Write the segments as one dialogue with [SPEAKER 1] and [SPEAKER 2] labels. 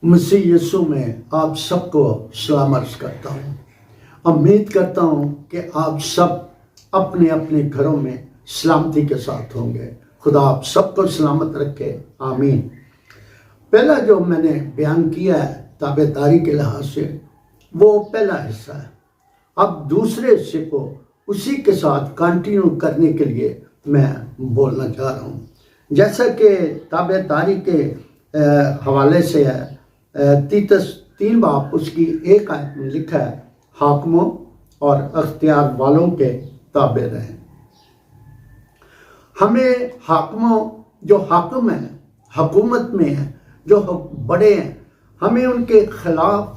[SPEAKER 1] مسیح یسوع میں آپ سب کو سلام عرض کرتا ہوں۔ امید کرتا ہوں کہ آپ سب اپنے اپنے گھروں میں سلامتی کے ساتھ ہوں گے۔ خدا آپ سب کو سلامت رکھے، آمین۔ پہلا جو میں نے بیان کیا ہے تابعداری کے لحاظ سے، وہ پہلا حصہ ہے۔ اب دوسرے حصے کو اسی کے ساتھ کنٹینیو کرنے کے لیے میں بولنا چاہ رہا ہوں۔ جیسا کہ تابعداری کے حوالے سے ہے، تیتس 3 باب اس کی 1 آیت میں لکھا ہے، حاکموں اور اختیار والوں کے تابع رہیں۔ ہمیں حاکموں، جو حاکم ہیں، حکومت میں ہیں، جو بڑے ہیں، ہمیں ان کے خلاف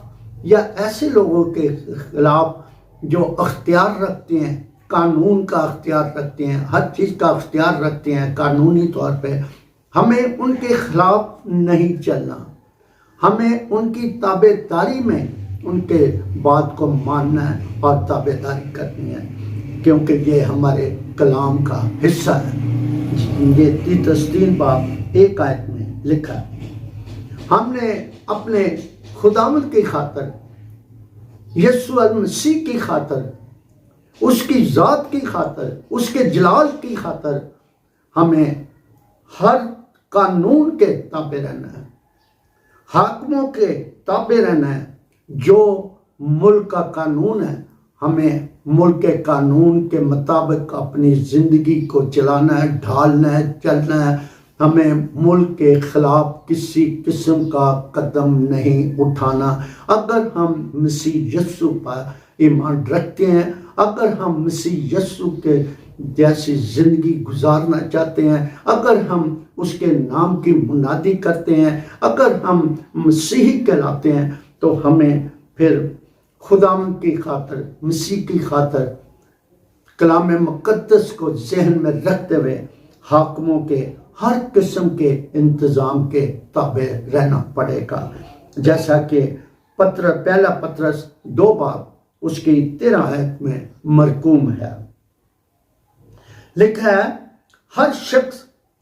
[SPEAKER 1] یا ایسے لوگوں کے خلاف جو اختیار رکھتے ہیں، قانون کا اختیار رکھتے ہیں، ہر چیز کا اختیار رکھتے ہیں قانونی طور پہ، ہمیں ان کے خلاف نہیں چلنا۔ ہمیں ان کی تابعداری میں ان کے بات کو ماننا ہے اور تابعداری کرنی ہے، کیونکہ یہ ہمارے کلام کا حصہ ہے۔ یہ تیتس 3 باب 1 آیت میں لکھا ہے۔ ہم نے اپنے خداوند کی خاطر، یسوع المسیح کی خاطر، اس کی ذات کی خاطر، اس کے جلال کی خاطر ہمیں ہر قانون کے تابع رہنا ہے، حاکموں کے تابع رہنا ہے۔ جو ملک کا قانون ہے، ہمیں ملک کے قانون کے مطابق اپنی زندگی کو چلانا ہے، ڈھالنا ہے، چلنا ہے۔ ہمیں ملک کے خلاف کسی قسم کا قدم نہیں اٹھانا۔ اگر ہم مسیح یسوع پر ایمان رکھتے ہیں، اگر ہم مسیح یسوع کے جیسی زندگی گزارنا چاہتے ہیں، اگر ہم اس کے نام کی منادی کرتے ہیں، اگر ہم مسیحی کہلاتے ہیں، تو ہمیں پھر خداوند کی خاطر، مسیح کی خاطر کلام مقدس کو ذہن میں رکھتے ہوئے حاکموں کے ہر قسم کے انتظام کے تابع رہنا پڑے گا، جیسا کہ پہلا پطرس 2 باب اس کی 13 آیت میں مرقوم ہے۔ لکھا ہے، ہر شخص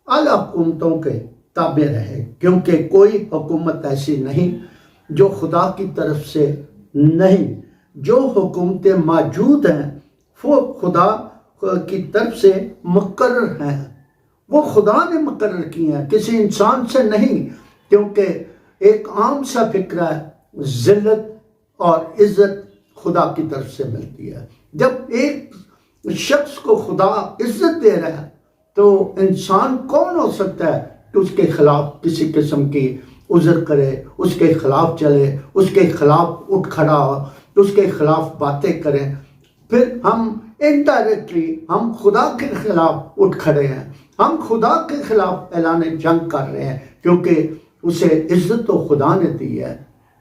[SPEAKER 1] اعلی حکومتوں کے تابع رہے، کیونکہ کوئی حکومت ایسی نہیں جو خدا کی طرف سے نہیں۔ جو حکومتیں موجود ہیں وہ خدا کی طرف سے مقرر ہیں، وہ خدا نے مقرر کی ہیں، کسی انسان سے نہیں، کیونکہ ایک عام سا فکرہ ہے، ذلت اور عزت خدا کی طرف سے ملتی ہے۔ جب ایک شخص کو خدا عزت دے رہا ہے تو انسان کون ہو سکتا ہے کہ اس کے خلاف کسی قسم کی عذر کرے، اس کے خلاف چلے، اس کے خلاف اٹھ کھڑا ہو، اس کے خلاف باتیں کریں؟ پھر ہم انڈائریکٹلی ہم خدا کے خلاف اٹھ کھڑے ہیں، ہم خدا کے خلاف اعلان جنگ کر رہے ہیں، کیونکہ اسے عزت تو خدا نے دی ہے۔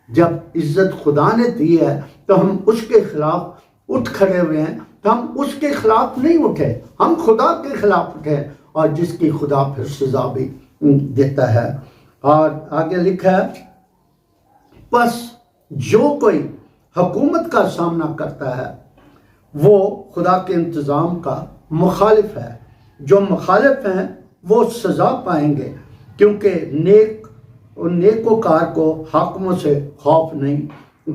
[SPEAKER 1] جب عزت خدا نے دی ہے تو ہم اس کے خلاف اٹھ کھڑے ہوئے ہیں، تو ہم اس کے خلاف نہیں اٹھے، ہم خدا کے خلاف اٹھے، اور جس کی خدا پھر سزا بھی دیتا ہے۔ اور آگے لکھا ہے، پس جو کوئی حکومت کا سامنا کرتا ہے وہ خدا کے انتظام کا مخالف ہے۔ جو مخالف ہیں وہ سزا پائیں گے، کیونکہ نیکوکار کو حاکموں سے خوف نہیں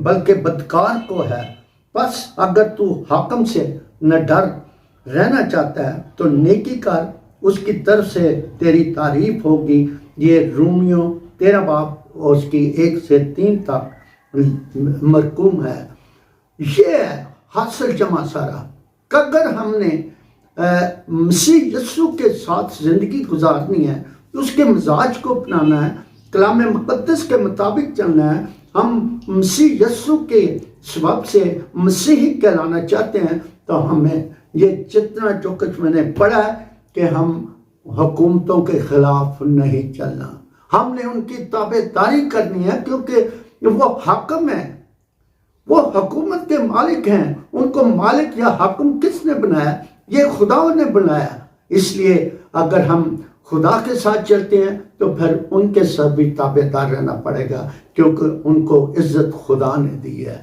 [SPEAKER 1] بلکہ بدکار کو ہے۔ بس اگر تو حاکم سے نہ ڈر رہنا چاہتا ہے تو نیکی کر، اس کی طرف سے تیری تعریف ہوگی۔ یہ رومیوں 13 باب اس کی 1 سے 3 تک مرقوم ہے۔ یہ ہے حاصل جمع سارا کہ اگر ہم نے مسیح یسوع کے ساتھ زندگی گزارنی ہے، اس کے مزاج کو اپنانا ہے، کلام مقدس کے مطابق چلنا ہے، ہم مسیح یسوع کے سبب سے مسیحی کہلانا چاہتے ہیں، تو ہمیں یہ جتنا جو کچھ میں نے پڑھا ہے کہ ہم حکومتوں کے خلاف نہیں چلنا، ہم نے ان کی تابعداری کرنی ہے، کیونکہ وہ حاکم ہیں، وہ حکومت کے مالک ہیں۔ ان کو مالک یا حاکم کس نے بنایا؟ یہ خدا نے بنایا۔ اس لیے اگر ہم خدا کے ساتھ چلتے ہیں تو پھر ان کے ساتھ بھی تابعدار رہنا پڑے گا، کیونکہ ان کو عزت خدا نے دی ہے۔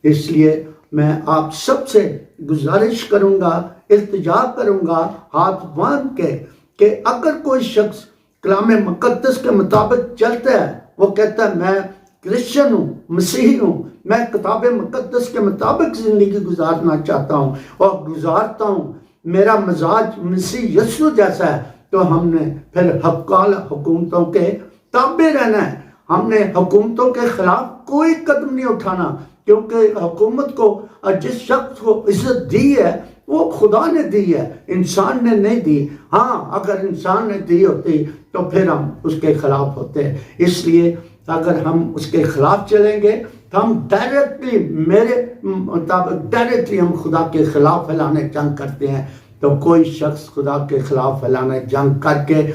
[SPEAKER 1] اس لیے میں آپ سب سے گزارش کروں گا، التجا کروں گا ہاتھ باندھ کے، کہ اگر کوئی شخص کلام مقدس کے مطابق چلتا ہے، وہ کہتا ہے میں کرسچن ہوں، مسیحی ہوں، میں کتاب مقدس کے مطابق زندگی گزارنا چاہتا ہوں اور گزارتا ہوں، میرا مزاج مسیح یسوع جیسا ہے، تو ہم نے پھر حقال حکومتوں کے تابع رہنا ہے۔ ہم نے حکومتوں کے خلاف کوئی قدم نہیں اٹھانا، کیونکہ حکومت کو اور جس شخص کو عزت دی ہے وہ خدا نے دی ہے، انسان نے نہیں دی۔ ہاں اگر انسان نے دی ہوتی تو پھر ہم اس کے خلاف ہوتے۔ اس لیے اگر ہم اس کے خلاف چلیں گے تو ہم ڈائریکٹلی، میرے مطابق ڈائریکٹلی ہم خدا کے خلاف پھیلانے جنگ کرتے ہیں۔ تو کوئی شخص خدا کے خلاف پھیلانے جنگ کر کے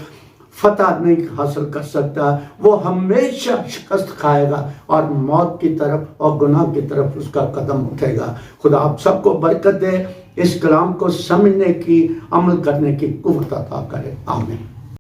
[SPEAKER 1] فتح نہیں حاصل کر سکتا، وہ ہمیشہ شکست کھائے گا اور موت کی طرف اور گناہ کی طرف اس کا قدم اٹھے گا۔ خدا آپ سب کو برکت دے، اس کلام کو سمجھنے کی، عمل کرنے کی قوت عطا کرے، آمین۔